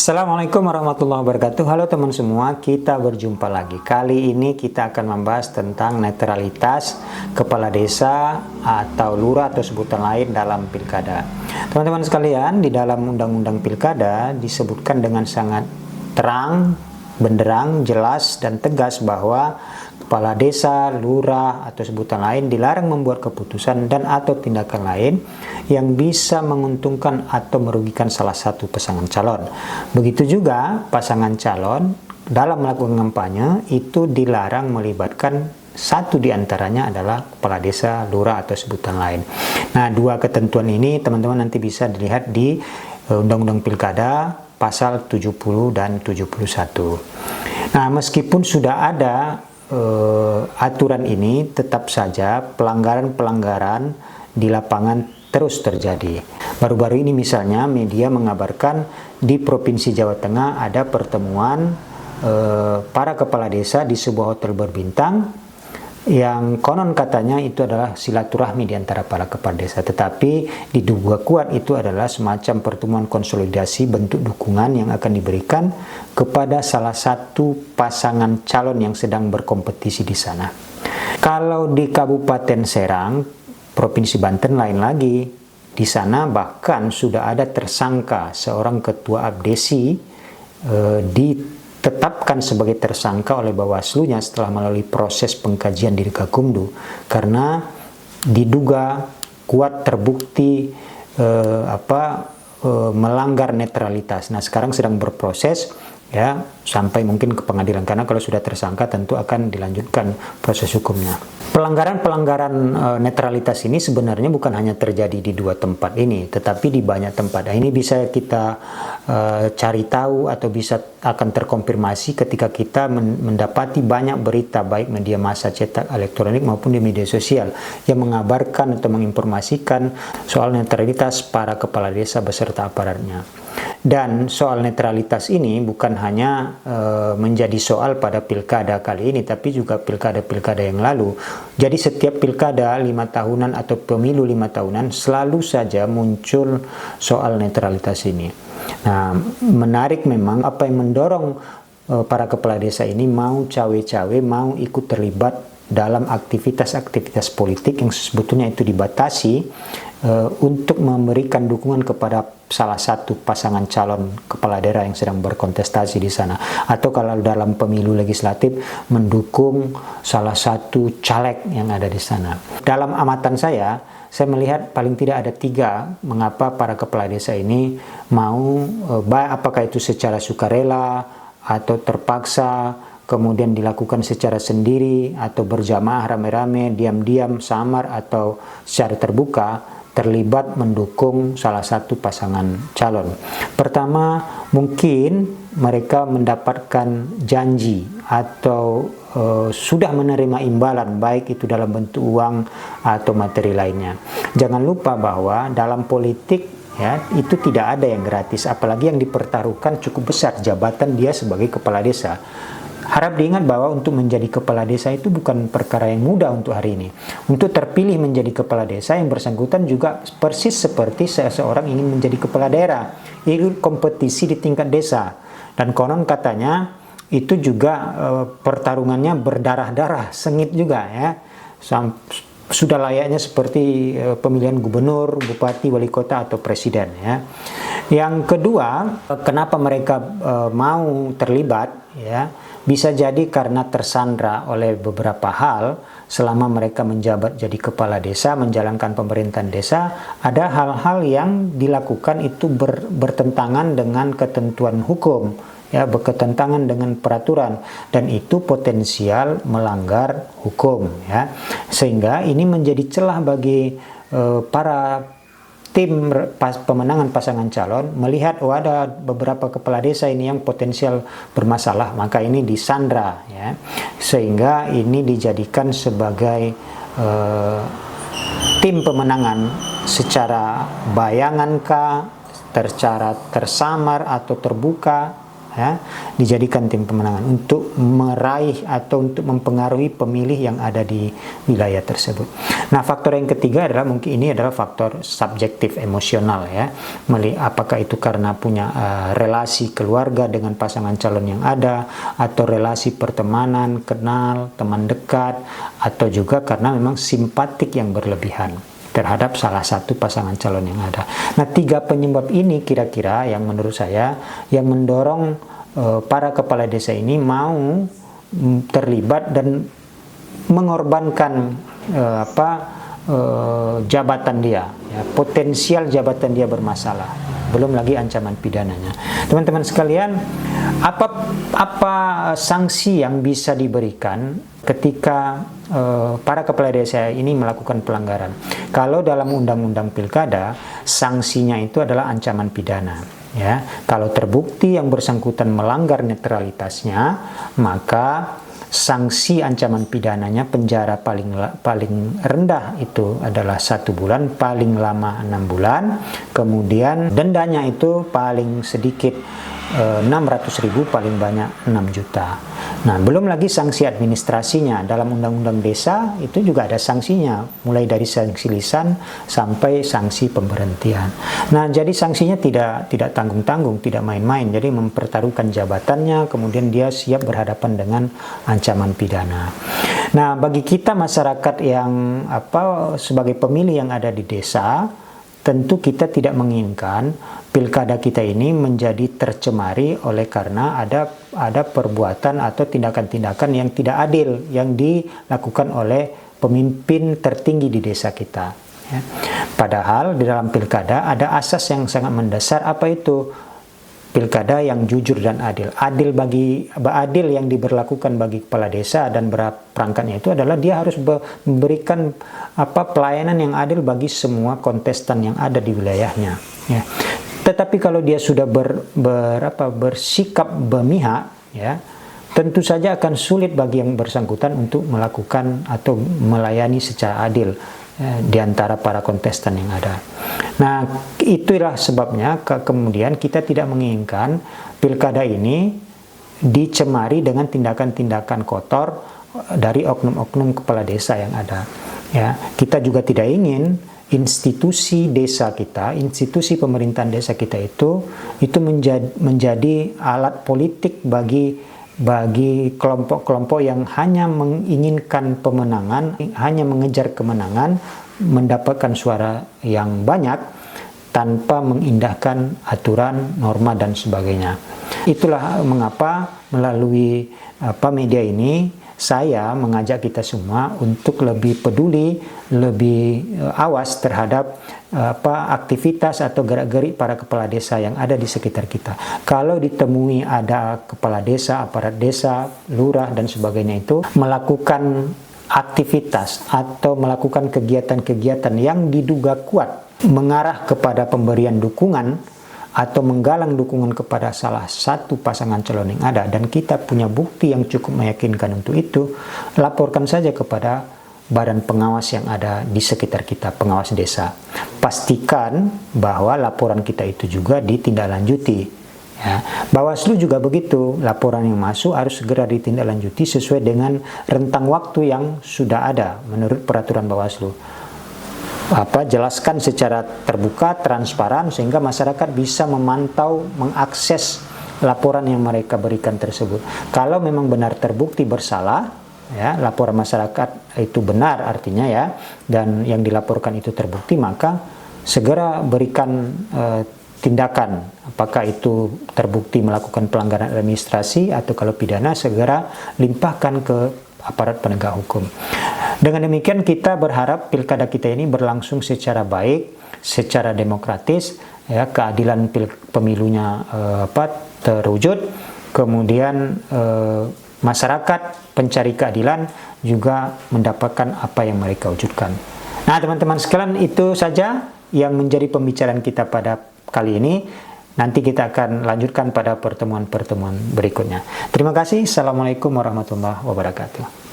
Assalamualaikum warahmatullahi wabarakatuh. Halo teman semua, kita berjumpa lagi. Kali ini kita akan membahas tentang netralitas kepala desa atau lurah atau sebutan lain dalam pilkada. Teman-teman sekalian, di dalam undang-undang pilkada disebutkan dengan sangat terang, benderang, jelas dan tegas bahwa kepala desa, lurah atau sebutan lain dilarang membuat keputusan dan atau tindakan lain yang bisa menguntungkan atau merugikan salah satu pasangan calon. Begitu juga pasangan calon dalam melakukan kampanye itu dilarang melibatkan satu di antaranya adalah kepala desa, lurah atau sebutan lain. Nah, dua ketentuan ini teman-teman nanti bisa dilihat di Undang-Undang Pilkada pasal 70 dan 71. Nah, meskipun sudah ada aturan ini, tetap saja pelanggaran-pelanggaran di lapangan terus terjadi. Baru-baru ini misalnya media mengabarkan di Provinsi Jawa Tengah ada pertemuan para kepala desa di sebuah hotel berbintang yang konon katanya itu adalah silaturahmi di antara para kepala desa, tetapi diduga kuat itu adalah semacam pertemuan konsolidasi bentuk dukungan yang akan diberikan kepada salah satu pasangan calon yang sedang berkompetisi di sana. Kalau di Kabupaten Serang, Provinsi Banten lain lagi. Di sana bahkan sudah ada tersangka seorang ketua Abdesi ditetapkan sebagai tersangka oleh Bawaslu-nya setelah melalui proses pengkajian di Gakumdu karena diduga kuat terbukti melanggar netralitas. Nah, sekarang sedang berproses ya sampai mungkin ke pengadilan, karena kalau sudah tersangka tentu akan dilanjutkan proses hukumnya. Pelanggaran-pelanggaran netralitas ini sebenarnya bukan hanya terjadi di dua tempat ini, tetapi di banyak tempat. Nah, ini bisa kita cari tahu atau bisa akan terkonfirmasi ketika kita mendapati banyak berita baik media massa cetak, elektronik maupun di media sosial yang mengabarkan atau menginformasikan soal netralitas para kepala desa beserta aparatnya. Dan soal netralitas ini bukan hanya menjadi soal pada pilkada kali ini, tapi juga pilkada-pilkada yang lalu. Jadi setiap pilkada 5 tahunan atau pemilu 5 tahunan selalu saja muncul soal netralitas ini. Nah, menarik memang apa yang mendorong para kepala desa ini mau cawe-cawe, mau ikut terlibat dalam aktivitas-aktivitas politik yang sebetulnya itu dibatasi untuk memberikan dukungan kepada salah satu pasangan calon kepala daerah yang sedang berkontestasi di sana, atau kalau dalam pemilu legislatif mendukung salah satu caleg yang ada di sana. Dalam amatan saya melihat paling tidak ada 3 mengapa para kepala desa ini mau, apakah itu secara sukarela atau terpaksa, kemudian dilakukan secara sendiri atau berjamaah rame-rame, diam-diam, samar atau secara terbuka, terlibat mendukung salah satu pasangan calon. Pertama, mungkin mereka mendapatkan janji atau sudah menerima imbalan, baik itu dalam bentuk uang atau materi lainnya. Jangan lupa bahwa dalam politik ya itu tidak ada yang gratis, apalagi yang dipertaruhkan cukup besar, jabatan dia sebagai kepala desa. Harap diingat bahwa untuk menjadi kepala desa itu bukan perkara yang mudah untuk hari ini. Untuk terpilih menjadi kepala desa, yang bersangkutan juga persis seperti seseorang ingin menjadi kepala daerah, ikut kompetisi di tingkat desa. Dan konon katanya itu juga pertarungannya berdarah-darah, sengit juga ya. Sudah layaknya seperti pemilihan gubernur, bupati, wali kota atau presiden ya. Yang kedua, kenapa mereka mau terlibat ya? Bisa jadi karena tersandra oleh beberapa hal selama mereka menjabat jadi kepala desa, menjalankan pemerintahan desa. Ada hal-hal yang dilakukan itu bertentangan dengan ketentuan hukum, ya, bertentangan dengan peraturan, dan itu potensial melanggar hukum, ya. Sehingga ini menjadi celah bagi para tim pemenangan pasangan calon melihat ada beberapa kepala desa ini yang potensial bermasalah, maka ini disandra ya, sehingga ini dijadikan sebagai tim pemenangan secara bayangankah, secara tersamar atau terbuka ya, dijadikan tim pemenangan untuk meraih atau untuk mempengaruhi pemilih yang ada di wilayah tersebut. Nah, faktor yang ketiga adalah mungkin ini adalah faktor subjektif emosional ya. Apakah itu karena punya relasi keluarga dengan pasangan calon yang ada, atau relasi pertemanan, kenal, teman dekat, atau juga karena memang simpatik yang berlebihan terhadap salah satu pasangan calon yang ada. Nah, 3 penyebab ini kira-kira yang menurut saya yang mendorong para kepala desa ini mau terlibat dan mengorbankan jabatan dia, ya, potensial jabatan dia bermasalah, belum lagi ancaman pidananya. Teman-teman sekalian, apa sanksi yang bisa diberikan ketika para kepala desa ini melakukan pelanggaran? Kalau dalam undang-undang pilkada, sanksinya itu adalah ancaman pidana. Ya, kalau terbukti yang bersangkutan melanggar netralitasnya, maka sanksi ancaman pidananya penjara paling rendah itu adalah 1 bulan, paling lama 6 bulan, kemudian dendanya itu paling sedikit 600.000, paling banyak 6 juta. Nah, belum lagi sanksi administrasinya. Dalam undang-undang desa itu juga ada sanksinya, mulai dari sanksi lisan sampai sanksi pemberhentian. Nah, jadi sanksinya tidak tanggung-tanggung, tidak main-main. Jadi mempertaruhkan jabatannya, kemudian dia siap berhadapan dengan ancaman pidana. Nah, bagi kita masyarakat yang sebagai pemilih yang ada di desa, tentu kita tidak menginginkan pilkada kita ini menjadi tercemari oleh karena ada perbuatan atau tindakan-tindakan yang tidak adil yang dilakukan oleh pemimpin tertinggi di desa kita. Ya. Padahal di dalam pilkada ada asas yang sangat mendasar, apa itu? Pilkada yang jujur dan adil. Adil yang diberlakukan bagi kepala desa dan perangkatnya itu adalah dia harus memberikan pelayanan yang adil bagi semua kontestan yang ada di wilayahnya. Ya. Tetapi kalau dia sudah bersikap berpihak, ya, tentu saja akan sulit bagi yang bersangkutan untuk melakukan atau melayani secara adil di antara para kontestan yang ada. Nah, itulah sebabnya kemudian kita tidak menginginkan pilkada ini dicemari dengan tindakan-tindakan kotor dari oknum-oknum kepala desa yang ada. Ya, kita juga tidak ingin institusi desa kita, institusi pemerintahan desa kita itu menjadi alat politik bagi kelompok-kelompok yang hanya menginginkan pemenangan, hanya mengejar kemenangan, mendapatkan suara yang banyak tanpa mengindahkan aturan, norma, dan sebagainya. Itulah mengapa melalui media ini saya mengajak kita semua untuk lebih peduli, lebih awas terhadap aktivitas atau gerak-gerik para kepala desa yang ada di sekitar kita. Kalau ditemui ada kepala desa, aparat desa, lurah, dan sebagainya itu melakukan aktivitas atau melakukan kegiatan-kegiatan yang diduga kuat mengarah kepada pemberian dukungan atau menggalang dukungan kepada salah satu pasangan calon yang ada, dan kita punya bukti yang cukup meyakinkan untuk itu, laporkan saja kepada badan pengawas yang ada di sekitar kita, pengawas desa. Pastikan bahwa laporan kita itu juga ditindaklanjuti. Ya. Bawaslu juga begitu, laporan yang masuk harus segera ditindaklanjuti sesuai dengan rentang waktu yang sudah ada menurut peraturan Bawaslu. Jelaskan secara terbuka, transparan, sehingga masyarakat bisa memantau, mengakses laporan yang mereka berikan tersebut. Kalau memang benar terbukti bersalah, ya, laporan masyarakat itu benar artinya ya, dan yang dilaporkan itu terbukti, maka segera berikan tindakan. Apakah itu terbukti melakukan pelanggaran administrasi atau kalau pidana, segera limpahkan ke aparat penegak hukum. Dengan demikian kita berharap pilkada kita ini berlangsung secara baik, secara demokratis, ya, keadilan pemilunya terwujud, kemudian masyarakat pencari keadilan juga mendapatkan apa yang mereka wujudkan. Nah, teman-teman sekalian, itu saja yang menjadi pembicaraan kita pada kali ini. Nanti kita akan lanjutkan pada pertemuan-pertemuan berikutnya. Terima kasih. Assalamualaikum warahmatullahi wabarakatuh.